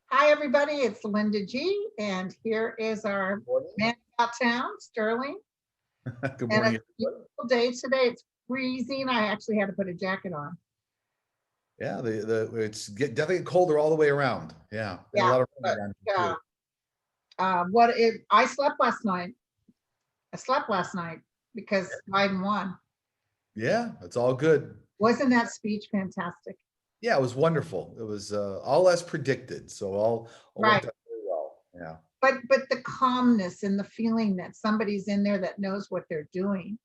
Hi, everybody. It's Linda G. And here is our Morning. man about town, Sterling. Good And morning, it's a everybody. beautiful day today. It's freezing. I actually had to put a jacket on. Yeah, definitely colder all the way around. Yeah, and a Yeah. lot of rain But around here too. I slept last night. I slept last night because Biden won. Yeah, it's all good. Wasn't that speech fantastic? Yeah, it was wonderful. It was all as predicted. So all Right. worked out very well. Yeah. But the calmness and the feeling that somebody's in there that knows what they're doing.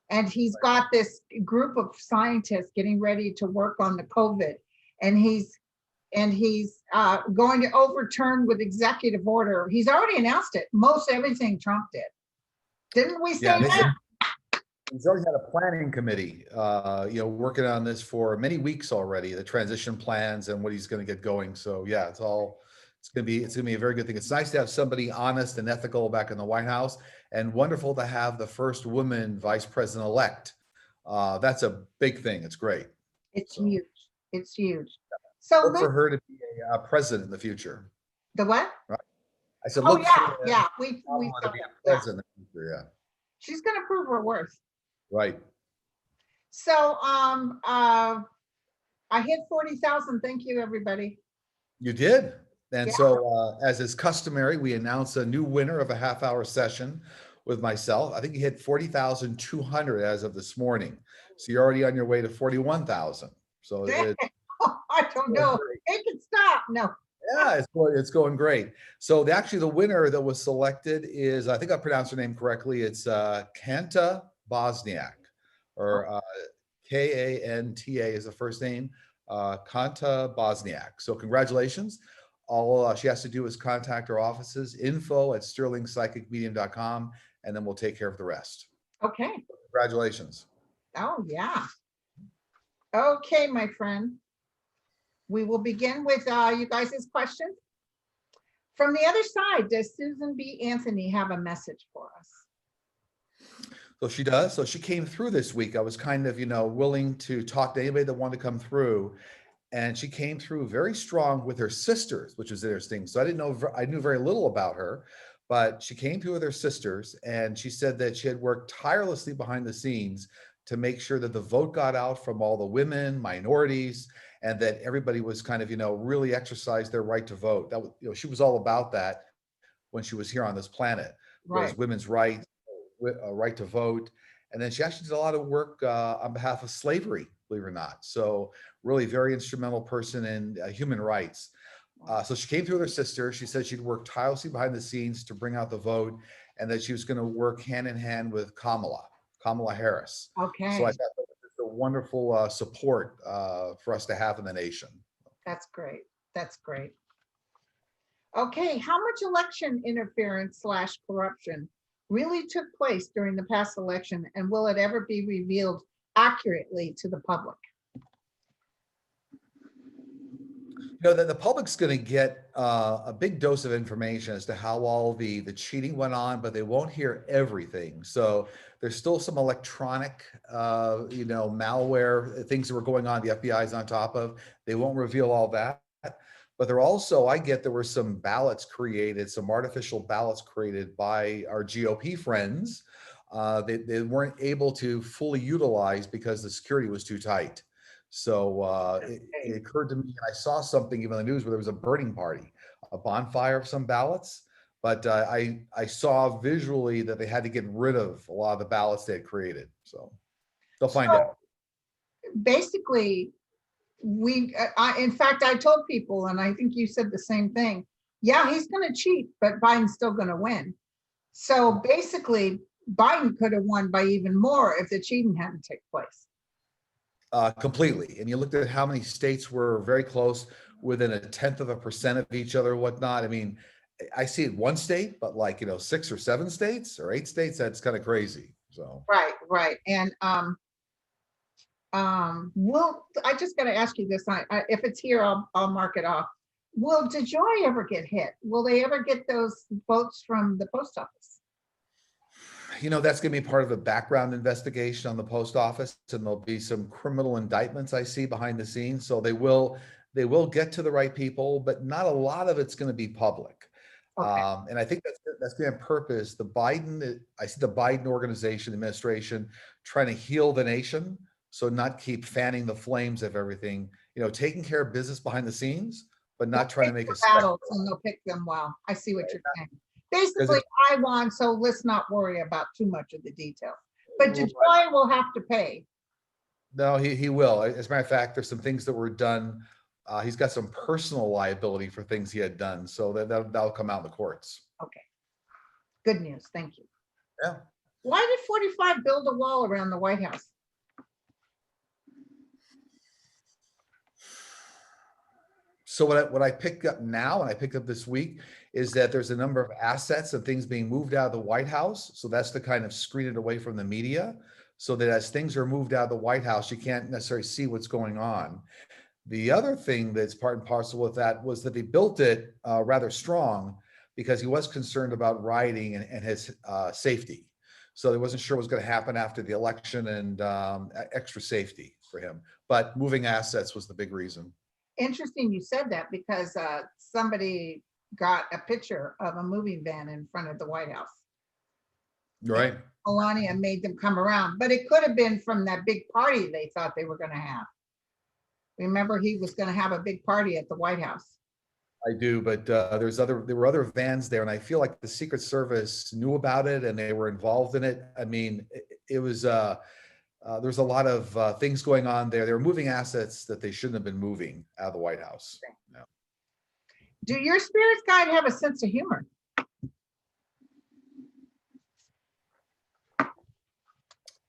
And he's got this group of scientists getting ready to work on the COVID, and he's going to overturn with executive order. He's already announced it. Most everything Trump did. Didn't we Yeah, say that? he's already had a planning committee, working on this for many weeks already, the transition plans and what he's going to get going. So yeah, it's gonna be a very good thing. It's nice to have somebody honest and ethical back in the White House, and wonderful to have the first woman vice president elect. That's a big thing. It's great. It's So huge. It's huge. So look let's for her to be a president in the future. the what? Right? I said, Oh look for yeah, yeah. We Kamala to saw be that. a Yeah, president in the future. Yeah. she's going to prove her worth. Right. So I hit 40,000. Thank you, everybody. You did. And Yeah. so, as is customary, we announce a new winner of a half-hour session with myself. I think you hit 40,200 as of this morning. So you're already on your way to 41,000. So I don't know. It can stop. No. yeah, it's going great. So the winner that was selected is, I think I pronounced her name correctly. It's Kanta Bosniak, or Kanta is the first name, Kanta Bosniak. So congratulations. All she has to do is contact our offices, info@sterlingpsychicmedium.com, and then we'll take care of the rest. Okay. Congratulations. Oh, yeah. Okay, my friend. We will begin with you guys' questions. From the other side, does Susan B. Anthony have a message for us? So she does. So she came through this week. I was kind of, willing to talk to anybody that wanted to come through. And she came through very strong with her sisters, which was interesting. So I knew very little about her, but she came through with her sisters, and she said that she had worked tirelessly behind the scenes to make sure that the vote got out from all the women, minorities, and that everybody was kind of, really exercised their right to vote. That was, she was all about that when she was here on this planet, was Right. women's rights, right to vote. And then she actually did a lot of work on behalf of slavery, believe it or not. So really very instrumental person in human rights. So she came through with her sister. She said she'd worked tirelessly behind the scenes to bring out the vote, and that she was going to work hand in hand with Kamala Harris. Okay. So I thought that was just a wonderful support for us to have in the nation. That's great. That's great. Okay, how much election interference / corruption really took place during the past election, and will it ever be revealed accurately to the public? That the public's going to get a big dose of information as to how all the cheating went on, but they won't hear everything. So there's still some electronic, malware things that were going on. The FBI is on top of. They won't reveal all that. But there were some ballots created, some artificial ballots created by our GOP friends. They weren't able to fully utilize because the security was too tight. So it occurred to me, and I saw something even in the news where there was a burning party, a bonfire of some ballots. But I saw visually that they had to get rid of a lot of the ballots they had created. So they'll find out. Basically, in fact, I told people, and I think you said the same thing. Yeah, he's going to cheat, but Biden's still going to win. So basically, Biden could have won by even more if the cheating hadn't taken place. Completely. And you looked at how many states were very close, within 0.1% of each other, whatnot. I mean, I see it one state, but 6 or 7 states or 8 states, that's kind of crazy. So right. And I just got to ask you this. If it's here, I'll mark it off. Will DeJoy ever get hit? Will they ever get those votes from the post office? That's going to be part of a background investigation on the post office, and there'll be some criminal indictments I see behind the scenes. So they will They will get to the right people, but not a lot of it's going to be public. Okay, And I think that's been on purpose. I see the Biden organization, administration, trying to heal the nation, so not keep fanning the flames of everything. Taking care of business behind the scenes, but they'll not trying to pick make the a spectacle. battles and they'll pick them well. I see what you're saying. Because Basically, it's I won, so let's not worry about too much of the details. But DeJoy will have to pay. No, he will. As a matter of fact, there's some things that were done. He's got some personal liability for things he had done, so that'll come out in the courts. Okay, good news, thank you. Yeah. Why did 45 build a wall around the White House? So what I picked up now, and I picked up this week, is that there's a number of assets and things being moved out of the White House. So that's to kind of screen it away from the media, so that as things are moved out of the White House, you can't necessarily see what's going on. The other thing that's part and parcel with that was that they built it rather strong because he was concerned about rioting and his safety. So he wasn't sure what was going to happen after the election, and extra safety for him. But moving assets was the big reason. Interesting you said that, because somebody got a picture of a moving van in front of the White House. Right. Melania made them come around, but it could have been from that big party they thought they were going to have. Remember, he was going to have a big party at the White House. I do, but there were other vans there, and I feel like the Secret Service knew about it and they were involved in it. I mean, it was there's a lot of things going on there. They were moving assets that they shouldn't have been moving out of the White House. No. Do your spirit guide have a sense of humor?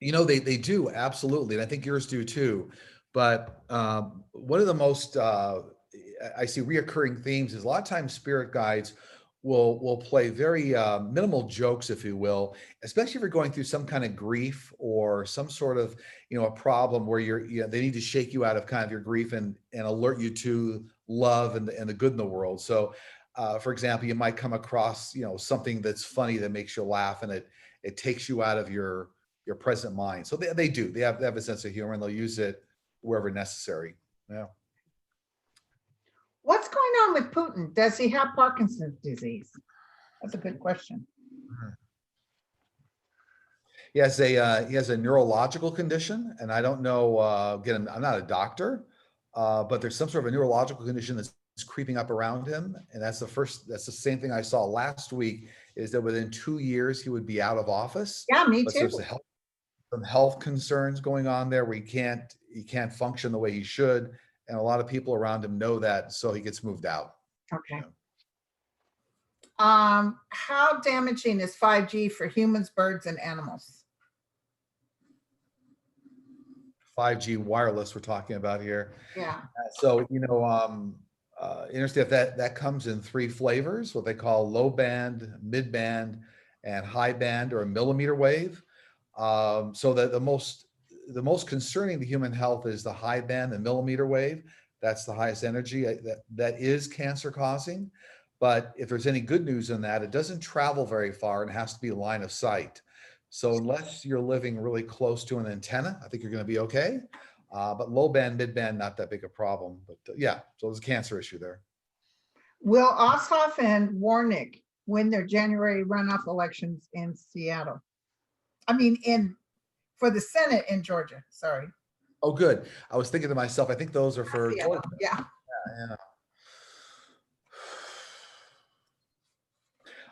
They do, absolutely, and I think yours do too. But one of the most I see reoccurring themes is a lot of times spirit guides will play very minimal jokes, if you will, especially if you're going through some kind of grief or some sort of a problem where they need to shake you out of kind of your grief and alert you to love and the good in the world. So for example, you might come across something that's funny that makes you laugh, and it takes you out of your present mind. So they have a sense of humor, and they'll use it wherever necessary. Yeah. What's going on with Putin? Does he have Parkinson's disease? That's a good question. He has a neurological condition, and I don't know. Again, I'm not a doctor, but there's some sort of a neurological condition that's creeping up around him, and that's the same thing I saw last week. Is that within 2 years he would be out of office? Yeah, me But too. there's some health concerns going on there where he can't function the way he should, and a lot of people around him know that, so he gets moved out. Okay. How damaging is 5G for humans, birds, and animals? 5G wireless we're talking about here. Yeah. So understand that comes in 3 flavors, what they call low band, mid band, and high band or a millimeter wave. So that the most concerning to human health is the high band, the millimeter wave. That's the highest energy. That is cancer causing. But if there's any good news in that, it doesn't travel very far and has to be line of sight. So unless you're living really close to an antenna, I think you're going to be okay. But low band, mid band, not that big a problem. But yeah, so there's a cancer issue there. Will Ossoff and Warnick win their January runoff elections in Seattle? I mean, for the Senate in Georgia. Sorry. Oh, good. I was thinking to myself, I think those are for Georgia. Yeah. Yeah.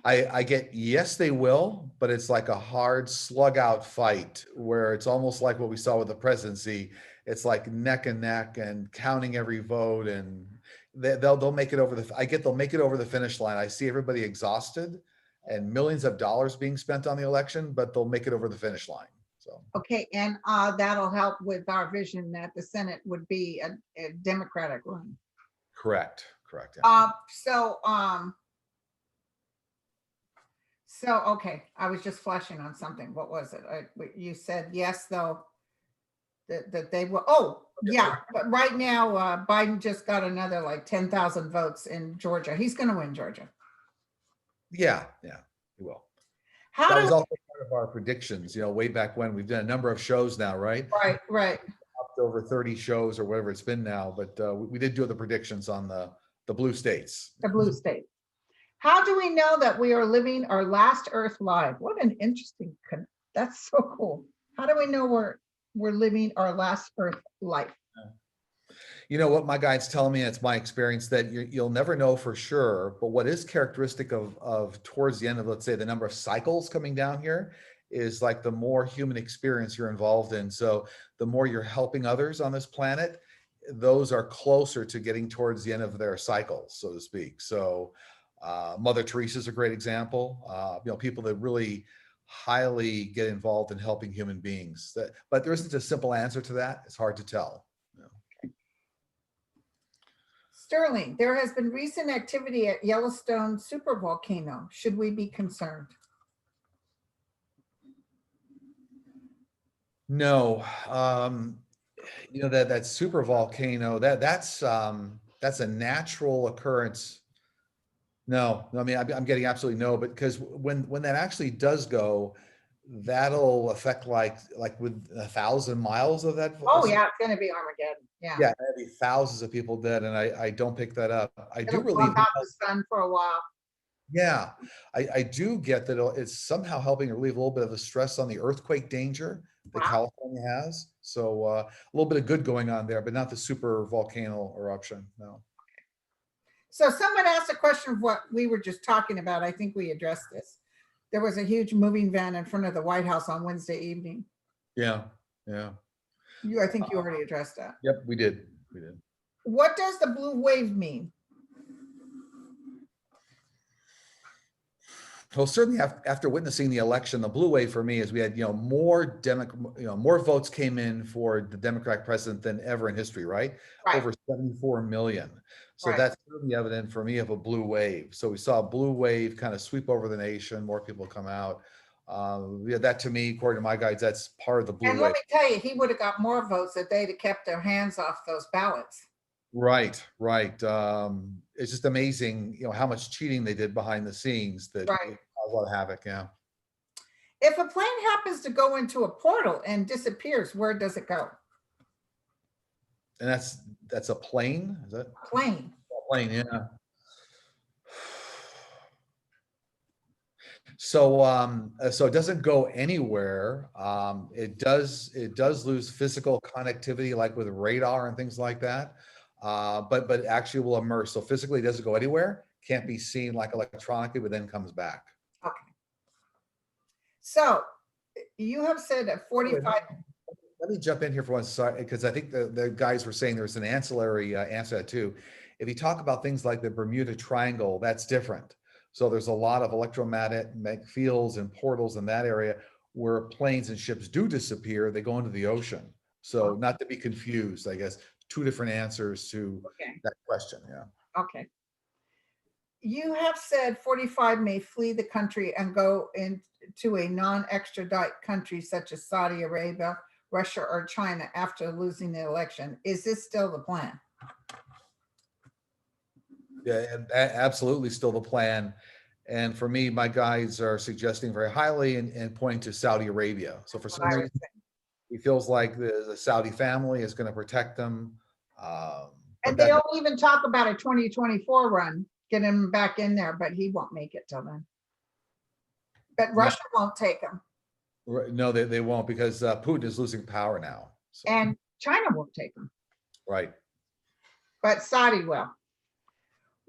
I get yes, they will, but it's like a hard slug out fight where it's almost like what we saw with the presidency. It's like neck and neck and counting every vote, and they'll make it over they'll make it over the finish line. I see everybody exhausted and millions of dollars being spent on the election, but they'll make it over the finish line. So okay, and that'll help with our vision that the Senate would be a Democratic run. Correct. Yeah. So okay, I was just flashing on something. What was it? You said yes, though, that they will. Oh, yeah, but right now Biden just got another like 10,000 votes in Georgia. He's going to win Georgia. Yeah, he will. That was also part of our predictions, way back when. We've done a number of shows now, right? Right. over 30 shows or whatever it's been now, but we did do the predictions on the blue states. The blue state. How do we know that we are living our last Earth live? What an interesting, that's so cool. How do we know we're living our last Earth life? You know what my guides tell me, and it's my experience, that you'll never know for sure, but what is characteristic of towards the end of, let's say, the number of cycles coming down here is like the more human experience you're involved in. So the more you're helping others on this planet, those are closer to getting towards the end of their cycles, so to speak. So Mother Teresa is a great example. You know, people that really highly get involved in helping human beings. But there isn't a simple answer to that. It's hard to tell. Sterling, there has been recent activity at Yellowstone supervolcano. Should we be concerned? No, you know, that super volcano, that's a natural occurrence. No, I mean, I'm getting absolutely no, but because when that actually does go, that'll affect like with 1,000 miles of that. Oh yeah, it's gonna be Armageddon. Yeah. Yeah, that'd be thousands of people dead, and I don't pick that up. I do It'll relieve. block out the sun for a while. Yeah, I do get that it's somehow helping relieve a little bit of the stress on the earthquake danger that Wow. California has. So a little bit of good going on there, but not the super volcano eruption. No. So someone asked a question of what we were just talking about. I think we addressed this. There was a huge moving van in front of the White House on Wednesday evening. Yeah, yeah. I think you already addressed that. Yep, we did. We did. What does the blue wave mean? Well, certainly after witnessing the election, the blue wave for me is we had, more more votes came in for the Democratic president than ever in history, right? Right. Over 74 million. So Right. that's certainly evident for me of a blue wave. So we saw a blue wave kind of sweep over the nation, more people come out. Yeah, that to me, according to my guides, that's part of the blue And wave. let me tell you, he would have got more votes if they'd have kept their hands off those ballots. Right, right. It's just amazing, how much cheating they did behind the scenes that Right. caused a lot of havoc. Yeah. If a plane happens to go into a portal and disappears, where does it go? And that's a plane, is that? Plane. A plane, yeah. So it doesn't go anywhere. It does lose physical connectivity, like with radar and things like that. But actually will immerse. So physically it doesn't go anywhere, can't be seen like electronically, but then comes back. Okay. So you have said at 45. Let me jump in here for one second, because I think the guys were saying there's an ancillary answer to that too. If you talk about things like the Bermuda Triangle, that's different. So there's a lot of electromagnetic fields and portals in that area where planes and ships do disappear. They go into the ocean. So not to be confused, I guess, two different answers to that question. Yeah. Okay. You have said 45 may flee the country and go into a non-extradite country such as Saudi Arabia, Russia, or China after losing the election. Is this still the plan? Yeah, absolutely still the plan. And for me, my guides are suggesting very highly and pointing to Saudi Arabia. So for some reason, he feels like the Saudi family is going to protect them. And they don't even talk about a 2024 run, get him back in there, but he won't make it till then. But Russia won't take him. No, they won't, because Putin is losing power now. So. And China won't take him. Right. But Saudi will.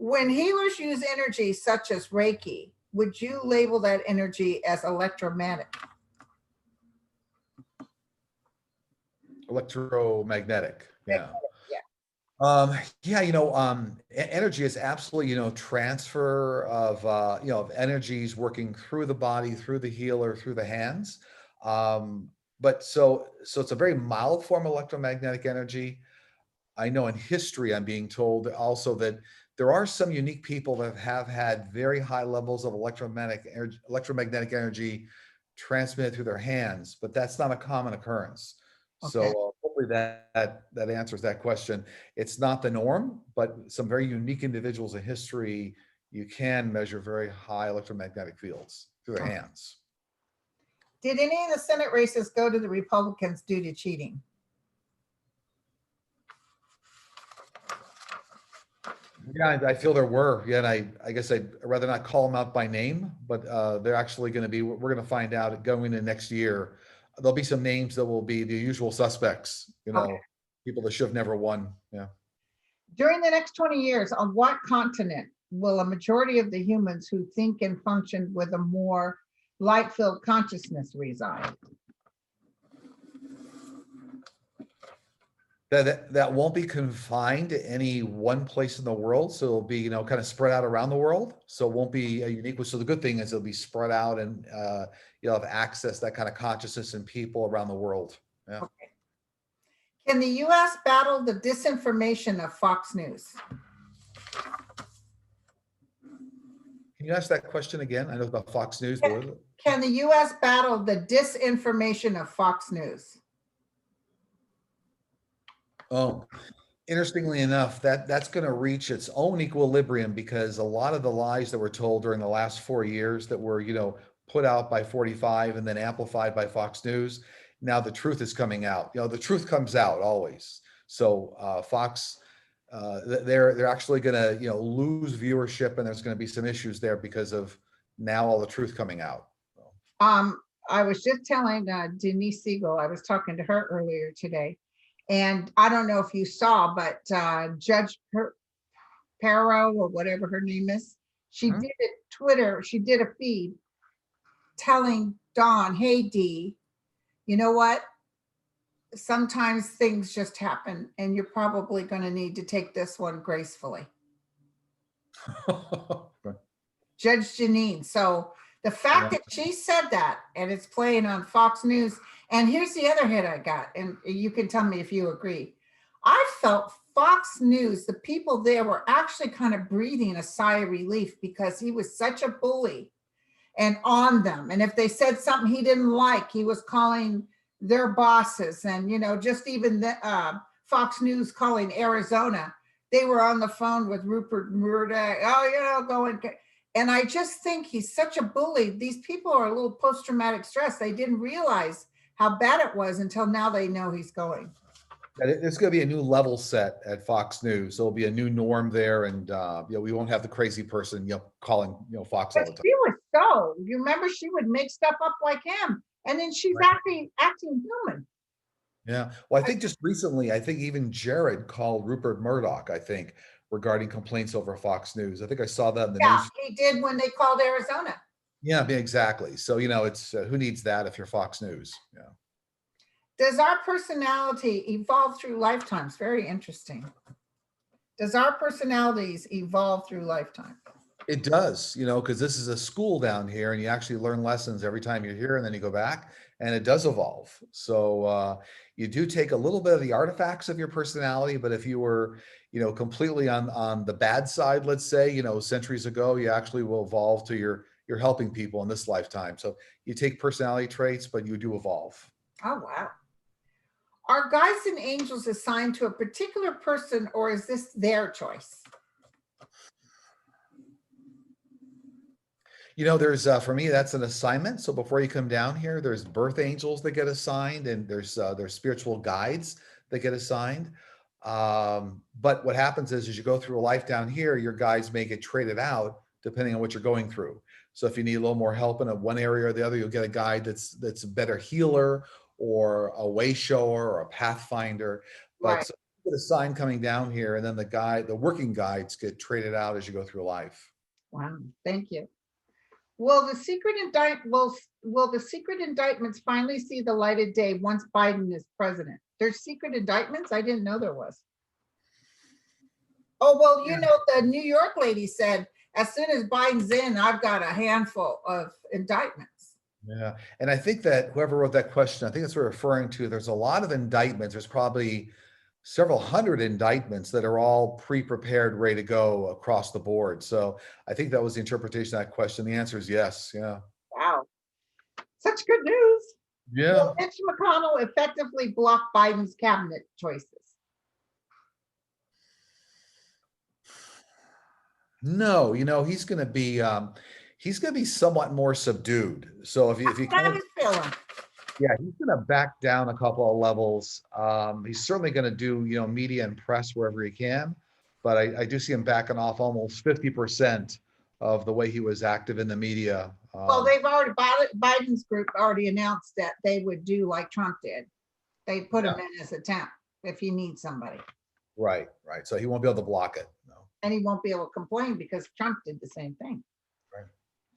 When healers use energy such as Reiki, would you label that energy as electromagnetic? Electromagnetic. Yeah. Energy is absolutely, transfer of energies working through the body, through the healer, through the hands. But so it's a very mild form of electromagnetic energy. I know in history, I'm being told also that there are some unique people that have had very high levels of electromagnetic energy transmitted through their hands, but that's not a common occurrence. Okay. So hopefully that answers that question. It's not the norm, but some very unique individuals in history, you can measure very high electromagnetic fields through their hands. Did any of the Senate races go to the Republicans due to cheating? Yeah, I feel there were. Yeah, and I guess I'd rather not call them out by name, but they're actually going to be. We're going to find out going into next year. There'll be some names that will be the usual suspects. Okay. People that should have never won. Yeah. During the next 20 years, on what continent will a majority of the humans who think and function with a more light-filled consciousness reside? That won't be confined to any one place in the world. So it'll be, kind of spread out around the world. So it won't be a unique. So the good thing is it'll be spread out and you'll have access to that kind of consciousness in people around the world. Yeah. Okay. Can the US battle the disinformation of Fox News? Can you ask that question again? I know about Fox News, but what is it? Can the US battle the disinformation of Fox News? Oh, interestingly enough, that's going to reach its own equilibrium because a lot of the lies that were told during the last 4 years that were, put out by 45 and then amplified by Fox News, now the truth is coming out. The truth comes out always. So Fox, they're actually going to, lose viewership, and there's going to be some issues there because of now all the truth coming out. I was just telling Denise Siegel, I was talking to her earlier today, and I don't know if you saw, but Judge Perro, or whatever her name is, she did a Twitter, she did a feed telling Dawn, hey, Dee, you know what? Sometimes things just happen, and you're probably going to need to take this one gracefully. Judge Janine. So the fact that she said that, and it's playing on Fox News, and here's the other hit I got, and you can tell me if you agree. I felt Fox News, the people there were actually kind of breathing a sigh of relief because he was such a bully and on them. And if they said something he didn't like, he was calling their bosses, and just even the Fox News calling Arizona, they were on the phone with Rupert Murdoch. Oh, going. And I just think he's such a bully. These people are a little post-traumatic stress. They didn't realize how bad it was until now they know he's going. It's going to be a new level set at Fox News. There'll be a new norm there, and we won't have the crazy person, calling Fox all the time. She was so. You remember she would make stuff up like him, and then she's acting human. Yeah. Well, I think just recently, I think even Jared called Rupert Murdoch, I think, regarding complaints over Fox News. I think I saw that in the news. He did when they called Arizona. Yeah, exactly. So, it's who needs that if you're Fox News? Yeah. Does our personality evolve through lifetimes? Very interesting. Does our personalities evolve through lifetime? It does, because this is a school down here, and you actually learn lessons every time you're here, and then you go back, and it does evolve. So you do take a little bit of the artifacts of your personality, but if you were, completely on the bad side, let's say, centuries ago, you actually will evolve to you're helping people in this lifetime. So you take personality traits, but you do evolve. Oh, wow. Are guides and angels assigned to a particular person, or is this their choice? There's for me, that's an assignment. So before you come down here, there's birth angels that get assigned, and there's spiritual guides that get assigned. But what happens is, as you go through a life down here, your guides may get traded out depending on what you're going through. So if you need a little more help in one area or the other, you'll get a guide that's a better healer, or a way shower, or a pathfinder. But Right. so you get a sign coming down here, and then the working guides get traded out as you go through life. Wow. Thank you. Will the secret indictments finally see the light of day once Biden is president? There's secret indictments? I didn't know there was. Oh, well, the New York lady said, as soon as Biden's in, I've got a handful of indictments. Yeah. And I think that whoever wrote that question, I think that's what we're referring to. There's a lot of indictments. There's probably several hundred indictments that are all pre-prepared, ready to go across the board. So I think that was the interpretation of that question. The answer is yes. Yeah. Wow. Such good news. Yeah. Will Mitch McConnell effectively block Biden's cabinet choices? No, he's going to be somewhat more subdued. So if you How is feeling? yeah, he's going to back down a couple of levels. He's certainly going to do, media and press wherever he can. but I do see him backing off almost 50% of the way he was active in the media. Well, they've already, Biden's group already announced that they would do like Trump did. They put him in as a temp if he needs somebody. Right, right. So he won't be able to block it. No. And he won't be able to complain because Trump did the same thing. Right.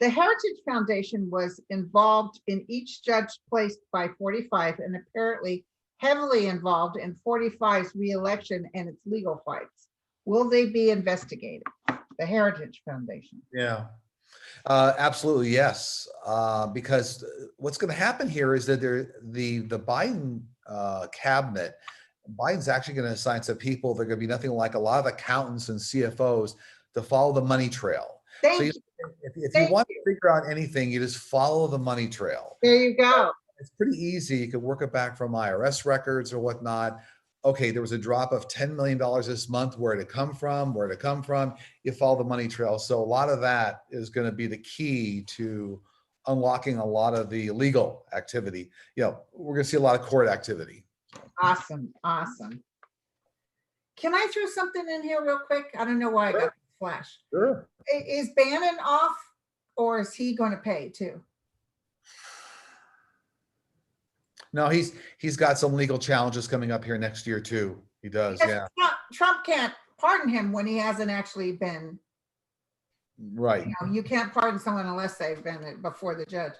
The Heritage Foundation was involved in each judge placed by 45 and apparently heavily involved in 45's reelection and its legal fights. Will they be investigated? The Heritage Foundation. Yeah. Absolutely, yes. Because what's going to happen here is that the Biden cabinet, Biden's actually going to assign some people. They're going to be nothing like a lot of accountants and CFOs to follow the money trail. Thank you. If you want to figure out anything, you just follow the money trail. There you go. It's pretty easy. You could work it back from IRS records or whatnot. Okay, there was a drop of $10 million this month. Where did it come from? Where did it come from? You follow the money trail. So a lot of that is going to be the key to unlocking a lot of the legal activity. You know, we're going to see a lot of court activity. Awesome. Awesome. Can I throw something in here real quick? I don't know why I got the flash. Sure. Is Bannon off or is he going to pay too? No, he's got some legal challenges coming up here next year too. He does, Because yeah. Trump can't pardon him when he hasn't actually been. Right. You know, you can't pardon someone unless they've been before the judge.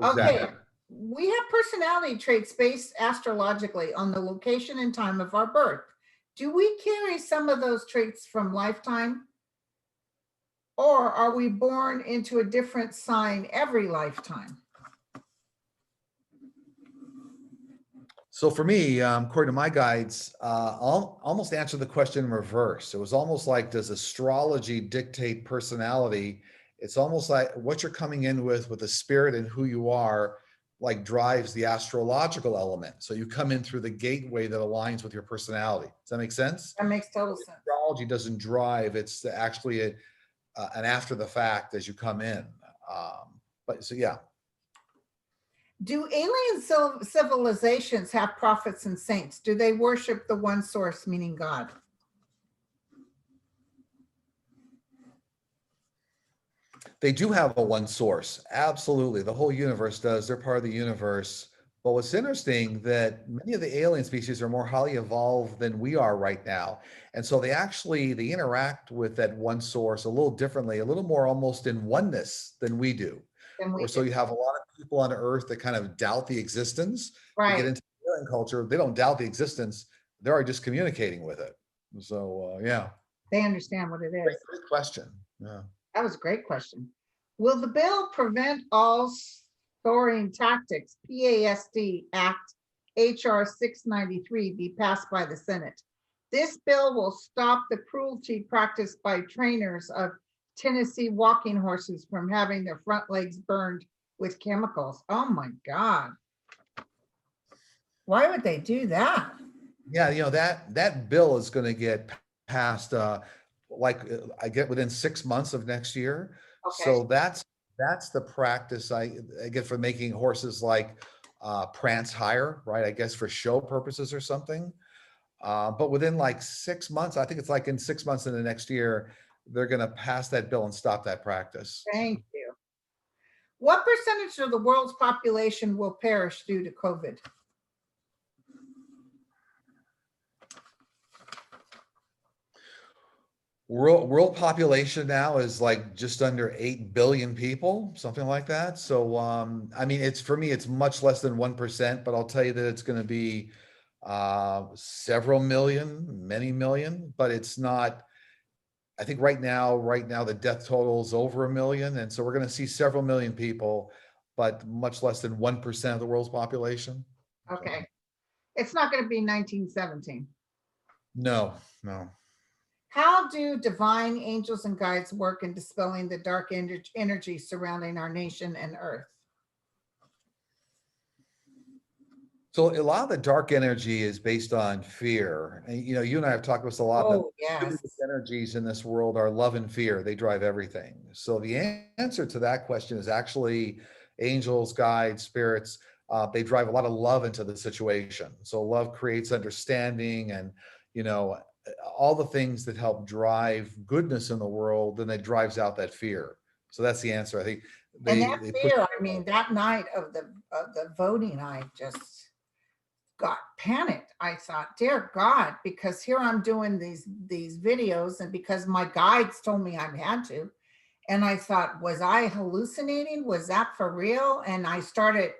Exactly. Okay. We have personality traits based astrologically on the location and time of our birth. Do we carry some of those traits from lifetime? Or are we born into a different sign every lifetime? So for me, according to my guides, I'll almost answer the question in reverse. It was almost like, does astrology dictate personality? It's almost like what you're coming in with the spirit and who you are, like drives the astrological element. So you come in through the gateway that aligns with your personality. Does that make sense? That makes total sense. Astrology doesn't drive. It's actually an after the fact as you come in. But so, yeah. Do alien civilizations have prophets and saints? Do they worship the one source, meaning God? They do have a one source. Absolutely. The whole universe does. They're part of the universe. But what's interesting that many of the alien species are more highly evolved than we are right now. And so they interact with that one source a little differently, a little more almost in oneness than we do. Or so you have a lot of people on Earth that kind of doubt the existence. Right. You get into the alien culture, they don't doubt the existence. They're already just communicating with it. So yeah. They understand what it is. Great question. Yeah. That was a great question. Will the bill prevent all storing tactics, PASD Act HR 693, be passed by the Senate? This bill will stop the cruelty practiced by trainers of Tennessee walking horses from having their front legs burned with chemicals. Oh my God. Why would they do that? Yeah, you know, that bill is going to get passed I get within 6 months of next year. Okay. So that's the practice I get for making horses like prance higher, right? I guess for show purposes or something. But within like 6 months, I think it's like in 6 months in the next year, they're going to pass that bill and stop that practice. Thank you. What percentage of the world's population will perish due to COVID? World population now is like just under 8 billion people, something like that. So, I mean, for me, it's much less than 1%, but I'll tell you that it's going to be several million, many million, but it's not. I think right now the death total is over 1 million, and so we're going to see several million people, but much less than 1% of the world's population. Okay, it's not going to be 1917. No. How do divine angels and guides work in dispelling the dark energy surrounding our nation and Earth? So a lot of the dark energy is based on fear. And, you know, you and I have talked about this a lot. Oh, yes. The energies in this world are love and fear. They drive everything. So the answer to that question is actually angels, guides, spirits. They drive a lot of love into the situation. So love creates understanding and, you know, all the things that help drive goodness in the world, then that drives out that fear. So that's the answer. I think And they that they push. fear, I mean, that night of the voting, I just got panicked. I thought, dear God, because here I'm doing these videos, and because my guides told me I had to. And I thought, was I hallucinating? Was that for real? And I started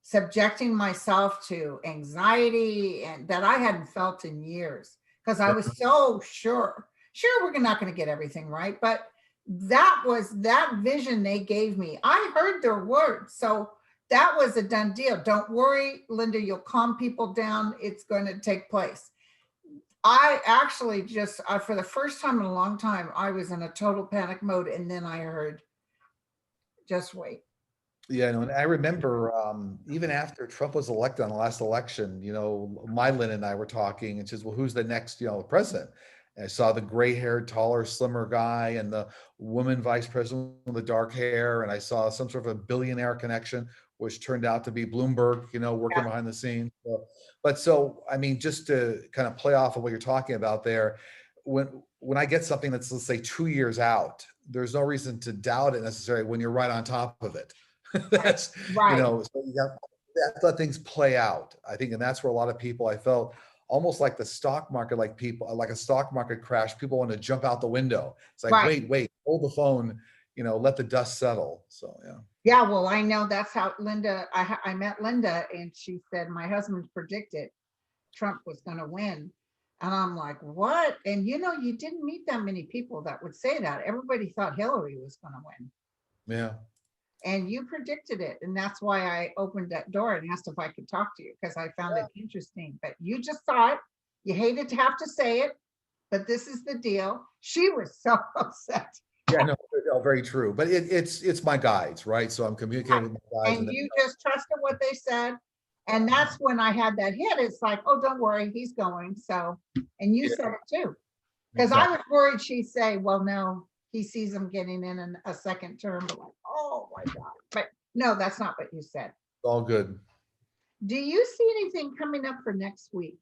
subjecting myself to anxiety and that I hadn't felt in years because I was so sure. Sure, we're not going to get everything right, but that was that vision they gave me. I heard their words. So that was a done deal. Don't worry, Linda, you'll calm people down. It's going to take place. I actually just, for the first time in a long time, I was in a total panic mode. And then I heard, just wait. Yeah, no, and I remember even after Trump was elected on the last election, Mylin and I were talking, and says, "Well, who's the next, president?" And I saw the gray-haired, taller, slimmer guy, and the woman vice president with the dark hair, and I saw some sort of a billionaire connection, which turned out to be Bloomberg, working Yeah, behind the scenes. So, I mean, just to kind of play off of what you're talking about there, when I get something that's, let's say, 2 years out, there's no reason to doubt it necessarily when you're right on top of it. That's, right, so you got to let things play out, I think. And that's where a lot of people, I felt almost like the stock market, like a stock market crash, people want to jump out the window. It's like, right. wait, hold the phone, let the dust settle. So, yeah. Yeah, well, I know that's how Linda, I met Linda and she said, my husband predicted Trump was going to win. And I'm like, what? And you didn't meet that many people that would say that. Everybody thought Hillary was going to win. Yeah. And you predicted it. And that's why I opened that door and asked if I could talk to you because I found it interesting. But you just saw it. You hated to have to say it, but this is the deal. She was so upset. Yeah, no, very true. But it's my guides, right? So I'm communicating with my guides, And and you just trusted what they said. And that's when I had that hit. It's like, oh, don't worry, he's going. So, and you yeah, said it too. Because I exactly. was worried she'd say, well, no, he sees him getting in a second term. But like, oh my God. But no, that's not what you said. All good. Do you see anything coming up for next week?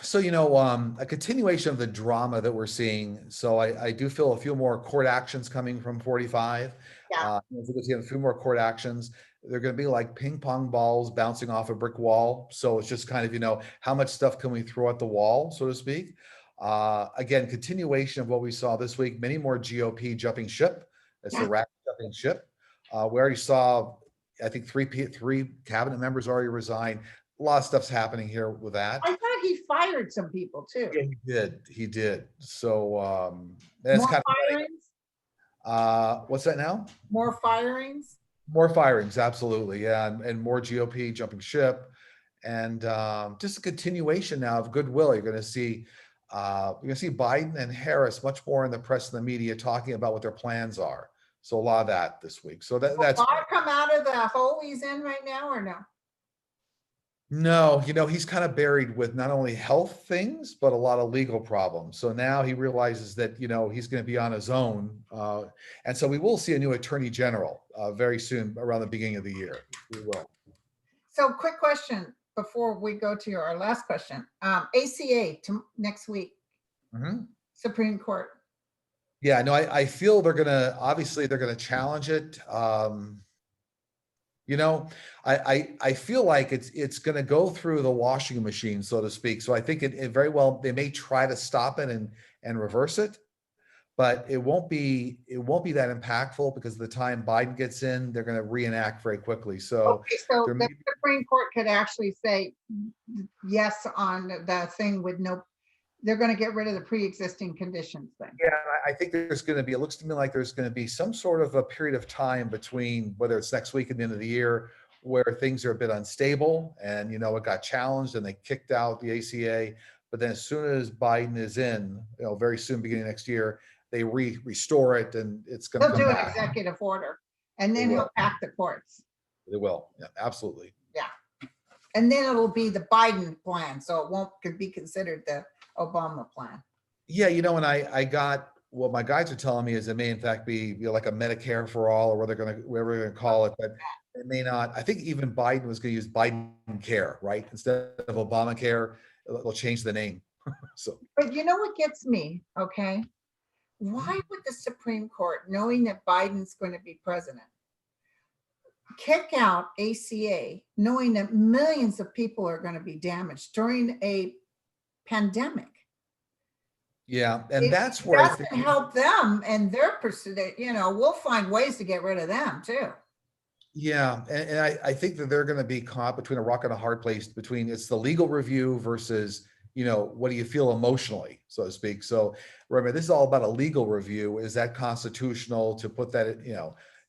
So, a continuation of the drama that we're seeing. So I do feel a few more court actions coming from 45. Yeah. We're going to see a few more court actions. They're going to be like ping pong balls bouncing off a brick wall. So it's just kind of, how much stuff can we throw at the wall, so to speak? Again, continuation of what we saw this week, many more GOP jumping ship. It's the rat jumping ship. We already saw, I think, three cabinet members already resigned. A lot of stuff's happening here with that. I thought he fired some people too. Yeah, he did. So that's More kind of funny. firings? What's that now? More firings? More firings, absolutely. Yeah, and more GOP jumping ship. And just a continuation now of goodwill. You're gonna see Biden and Harris much more in the press and the media talking about what their plans are. So a lot of that this week. So that's Barr come out of the hole he's in right now or no? no, he's kind of buried with not only health things, but a lot of legal problems. So now he realizes that, he's going to be on his own. And so we will see a new attorney general very soon, around the beginning of the year. We will. So quick question before we go to our last question. ACA next week, Mhm. Supreme Court. Yeah, no, I feel obviously they're going to challenge it. I feel like it's going to go through the washing machine, so to speak. So I think it very well, they may try to stop it and reverse it, but it won't be that impactful because the time Biden gets in, they're going to reenact very quickly. So Okay, so there the may, Supreme Court could actually say yes on the thing with no, they're going to get rid of the pre-existing conditions thing. yeah, I think it looks to me like there's going to be some sort of a period of time between whether it's next week and the end of the year where things are a bit unstable and, it got challenged and they kicked out the ACA. But then as soon as Biden is in, very soon, beginning next year, they restore it and it's going to They'll come do an back. executive order and They then he'll will. pack the courts. They will. Yeah, absolutely. Yeah. And then it'll be the Biden plan. So it won't be considered the Obama plan. Yeah, and I got what my guides are telling me is it may in fact be like a Medicare for all or whatever they're gonna call it, but it may not. I think even Biden was going to use Biden Care, right? Instead of Obamacare, they'll change the name. So, But you know what gets me, okay? Mm-hmm. Why would the Supreme Court, knowing that Biden's going to be president, kick out ACA, knowing that millions of people are going to be damaged during a pandemic? yeah, and It that's where I doesn't think, help them and their pursuit. We'll find ways to get rid of them too. yeah, and I think that they're going to be caught between a rock and a hard place between it's the legal review versus, what do you feel emotionally, so to speak. So remember, this is all about a legal review. Is that constitutional to put that,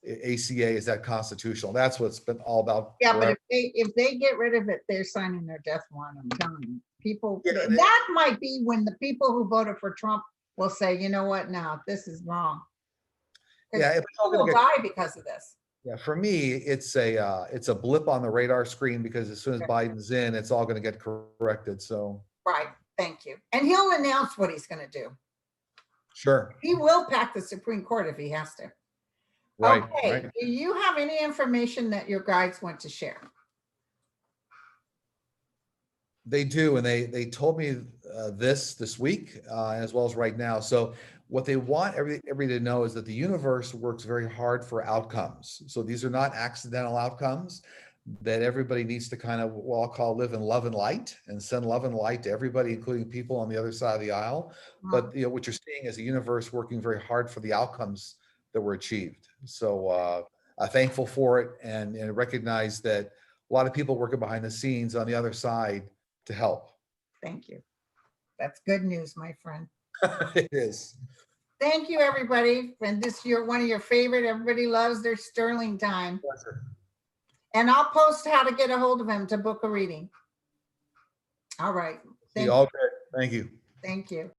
ACA, is that constitutional? That's what's been all about. Yeah, but forever. if they get rid of it, they're signing their death warrant. I'm telling you, people. Yeah, and That might be when the people who voted for Trump will say, you know what, now this is wrong. Because Yeah, it's all people gonna will get, die because of this. yeah, for me, it's a blip on the radar screen because as soon as Biden's in, it's all going to get corrected. So Right. Thank you. And he'll announce what he's going to do. sure, He will pack the Supreme Court if he has to. right, Okay. right. Do you have any information that your guides want to share? They do, and they told me this week as well as right now. So what they want everybody to know is that the universe works very hard for outcomes. So these are not accidental outcomes. That everybody needs to kind of what I'll call live in love and light and send love and light to everybody, including people on the other side of the aisle. But what you're seeing is a universe working very hard for the outcomes that were achieved. So I'm thankful for it and recognize that a lot of people working behind the scenes on the other side to help. Thank you. That's good news, my friend. It is. Thank you, everybody. And this you're one of your favorite. Everybody loves their Sterling time. Pleasure. And I'll post how to get a hold of him to book a reading. All right. See you all good. Thank you. Thank you.